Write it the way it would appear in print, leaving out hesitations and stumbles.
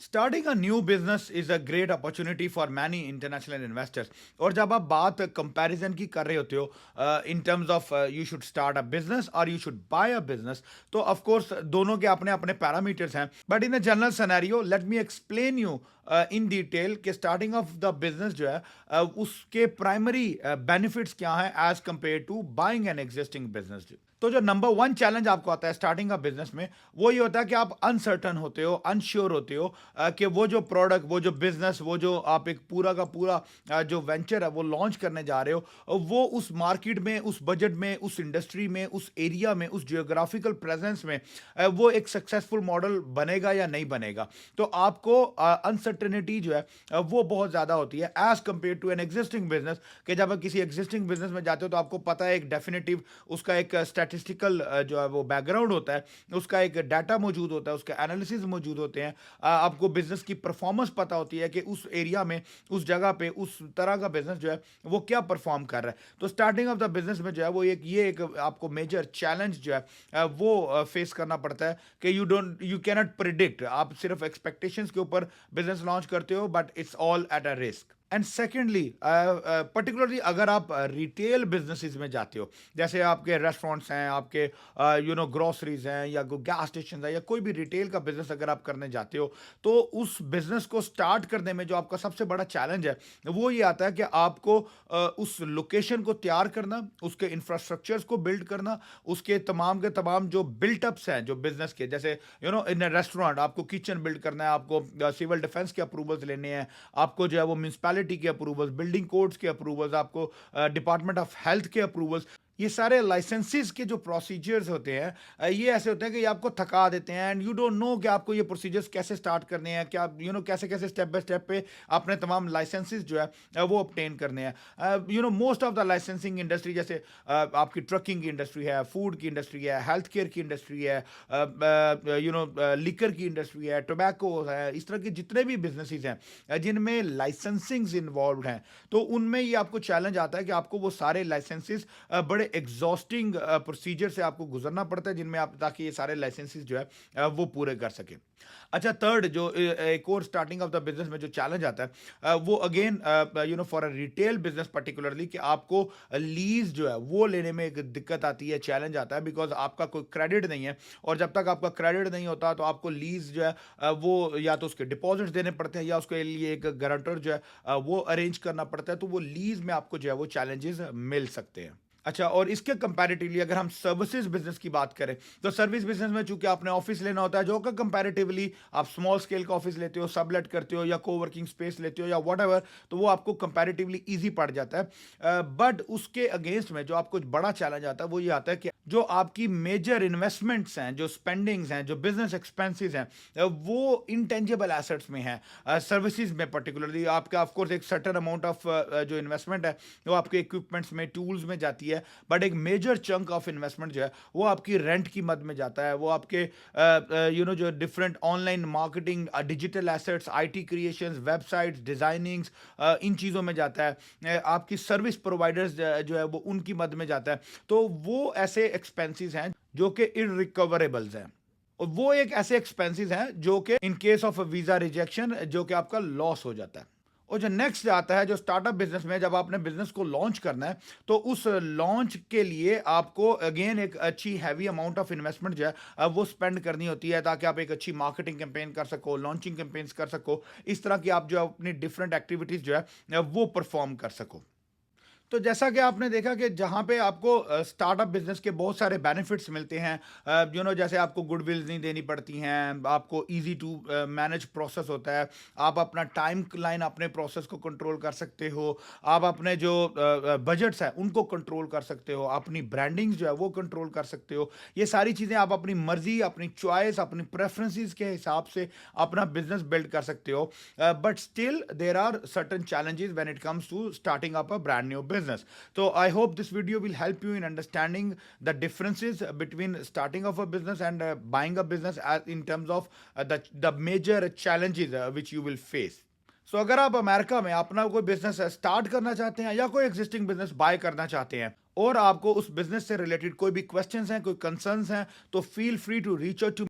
Starting a new business is a great opportunity for many international investors. और जब आप बात कंपैरिजन की कर रहे होते हो in terms of you should start a business और you should buy a business, तो ऑफ कोर्स दोनों के अपने अपने पैरामीटर्स हैं। But in a general scenario let me explain you in detail कि स्टार्टिंग ऑफ द बिजनेस जो है उसके प्राइमरी बेनिफिट्स क्या हैं as compare to buying an existing business. तो जो नंबर वन चैलेंज आपको आता है स्टार्टिंग का बिजनेस में, वो ये होता है कि आप अनसर्टन होते हो, अनश्योर होते हो कि वो जो प्रोडक्ट, वो जो बिजनेस, वो जो आप एक पूरा का पूरा जो वेंचर है वो लॉन्च करने जा रहे हो, वो उस मार्केट में, उस बजट में, उस इंडस्ट्री में, उस एरिया में, उस जियोग्राफिकल प्रेजेंस में वो एक सक्सेसफुल मॉडल बनेगा या नहीं बनेगा। तो आपको अनसर्टेनिटी जो है वो बहुत ज़्यादा होती है as compare to an existing business. कि जब आप किसी एग्जिस्टिंग बिजनेस में जाते हो तो आपको पता है एक डेफिनेटिव उसका एक स्टैटिस्टिकल जो है वो बैकग्राउंड होता है, उसका एक डाटा मौजूद होता है, उसके एनालिसिस मौजूद होते हैं। आपको बिजनेस की परफॉर्मेंस पता होती है कि उस एरिया में, उस जगह पे, उस तरह का बिजनेस जो है वो क्या परफॉर्म कर रहा है। तो स्टार्टिंग ऑफ द बिजनेस में जो है वो एक आपको मेजर चैलेंज जो है वो फेस करना पड़ता है कि यू कैनॉट प्रिडिक्ट। आप सिर्फ एक्सपेक्टेशंस के ऊपर बिजनेस लॉन्च करते हो, but it's all at a risk. And secondly particularly अगर आप रिटेल बिजनेसेस में जाते हो, जैसे आपके रेस्टोरेंट्स हैं, आपके ग्रोसरीज हैं, या गैस स्टेशन है, या कोई भी रिटेल का बिजनेस अगर आप करने जाते हो, तो उस बिजनेस को स्टार्ट करने में जो आपका सबसे बड़ा चैलेंज है वो ये आता है कि आपको उस लोकेशन को तैयार करना, उसके इंफ्रास्ट्रक्चर्स को बिल्ड करना, उसके तमाम के तमाम जो बिल्टअप्स हैं जो बिजनेस के, जैसे इन रेस्टोरेंट आपको किचन बिल्ड करना है, आपको सिविल डिफेंस के अप्रूवल्स लेने हैं, आपको जो है वो म्यूनसिपैलिटी के अप्रूवल्स, बिल्डिंग कोड्स के अप्रूवल्स, आपको डिपार्टमेंट ऑफ हेल्थ के अप्रूवल्स, ये सारे लाइसेंसेस के जो प्रोसीजर्स होते हैं ये ऐसे होते हैं कि ये आपको थका देते हैं एंड यू डोंट नो कि आपको ये प्रोसीजर्स कैसे स्टार्ट करने हैं, क्या कैसे कैसे स्टेप बाय स्टेप पे अपने तमाम लाइसेंसेस जो है वो ऑब्टेन करने हैं। Most of the licensing industry, जैसे आपकी ट्रकिंग की इंडस्ट्री है, फूड की इंडस्ट्री है, हेल्थ केयर की इंडस्ट्री है, लिकर की इंडस्ट्री है, टोबैको है, इस तरह के जितने भी बिजनेसेस हैं जिनमें लाइसेंसिंग इन्वॉल्व हैं, तो उनमें ये आपको चैलेंज आता है कि आपको वो सारे लाइसेंसेस बड़े एग्जॉस्टिंग प्रोसीजर से आपको गुजरना पड़ता है, जिनमें आप ताकि ये सारे लाइसेंसेस जो है वो पूरे कर सकें। अच्छा, थर्ड जो एक और स्टार्टिंग ऑफ द बिजनेस में जो चैलेंज आता है वो again for a retail business particularly, कि आपको लीज जो है वो लेने में एक दिक्कत आती है, चैलेंज आता है, बिकॉज आपका कोई क्रेडिट नहीं है। और जब तक आपका क्रेडिट नहीं होता तो आपको लीज जो है वो या तो उसके डिपॉजिट्स देने पड़ते हैं, या उसके लिए एक गारंटर जो है वो अरेंज करना पड़ता है। तो वो लीज में आपको जो है वो चैलेंजेस मिल सकते हैं। अच्छा, और इसके कंपैरेटिवली अगर हम सर्विसेज बिजनेस की बात करें, तो सर्विस बिजनेस में चूंकि आपने ऑफिस लेना होता है, जो कि कंपैरेटिवली आप स्मॉल स्केल का ऑफिस लेते हो, सबलेट करते हो, या कोवर्किंग स्पेस लेते हो, या व्हाटएवर, तो वो आपको कंपैरेटिवली इजी पड़ जाता है। बट उसके अगेंस्ट में जो आपको बड़ा चैलेंज आता है वो ये आता है कि जो आपकी मेजर इन्वेस्टमेंट्स हैं, जो स्पेंडिंग्स हैं, जो बिजनेस एक्सपेंसेस हैं, वो इंटेंजिबल एसेट्स में हैं। सर्विसेज में पर्टिकुलरली आपका ऑफकोर्स एक सर्टेन अमाउंट ऑफ जो इन्वेस्टमेंट है वो आपके इक्विपमेंट्स में, टूल्स में जाती है, बट एक मेजर चंक ऑफ इन्वेस्टमेंट जो है वो आपकी रेंट की मद में जाता है, वो आपके जो different online marketing, digital assets, IT creations, websites, designings, इन चीज़ों में जाता है। आपकी सर्विस प्रोवाइडर्स जो है वो उनकी मद में जाता है। तो वो ऐसे एक्सपेंसेस हैं जो कि इनरिकवरेबल्स हैं, और वो एक ऐसे एक्सपेंसेस हैं जो कि in case of visa rejection जो कि आपका लॉस हो जाता है। और जो नेक्स्ट आता है, जो स्टार्टअप बिजनेस में जब आपने बिजनेस को लॉन्च करना है, तो उस लॉन्च के लिए आपको अगेन एक अच्छी हैवी अमाउंट ऑफ इन्वेस्टमेंट जो है वो स्पेंड करनी होती है, ताकि आप एक अच्छी मार्केटिंग कैंपेन कर सको, लॉन्चिंग कैंपेन्स कर सको, इस तरह की आप जो अपनी डिफरेंट एक्टिविटीज जो है वो परफॉर्म कर सको। तो जैसा कि आपने देखा कि जहाँ पे आपको स्टार्टअप बिजनेस के बहुत सारे बेनिफिट्स मिलते हैं, जैसे आपको गुडविल नहीं देनी पड़ती हैं, आपको इजी टू मैनेज प्रोसेस होता है, आप अपना टाइम लाइन अपने प्रोसेस को कंट्रोल कर सकते हो, आप अपने जो बजट्स हैं उनको कंट्रोल कर सकते हो, अपनी ब्रांडिंग्स जो है वो कंट्रोल कर सकते हो। ये सारी चीज़ें आप अपनी मर्जी, अपनी चॉइस, अपनी प्रेफरेंसेस के हिसाब से अपना बिजनेस बिल्ड कर सकते हो। But still there are certain challenges when it comes to starting up a brand new business. So I hope this video will help you in understanding the differences between starting off a business and buying a business in terms of the major challenges which you will face. सो अगर आप America में अपना कोई business start करना चाहते हैं, या कोई एग्जिस्टिंग बिजनेस बाय करना चाहते हैं, और आपको उस बिजनेस से रिलेटेड कोई भी क्वेश्चंस हैं, कोई कंसर्न्स हैं, तो feel free to reach out to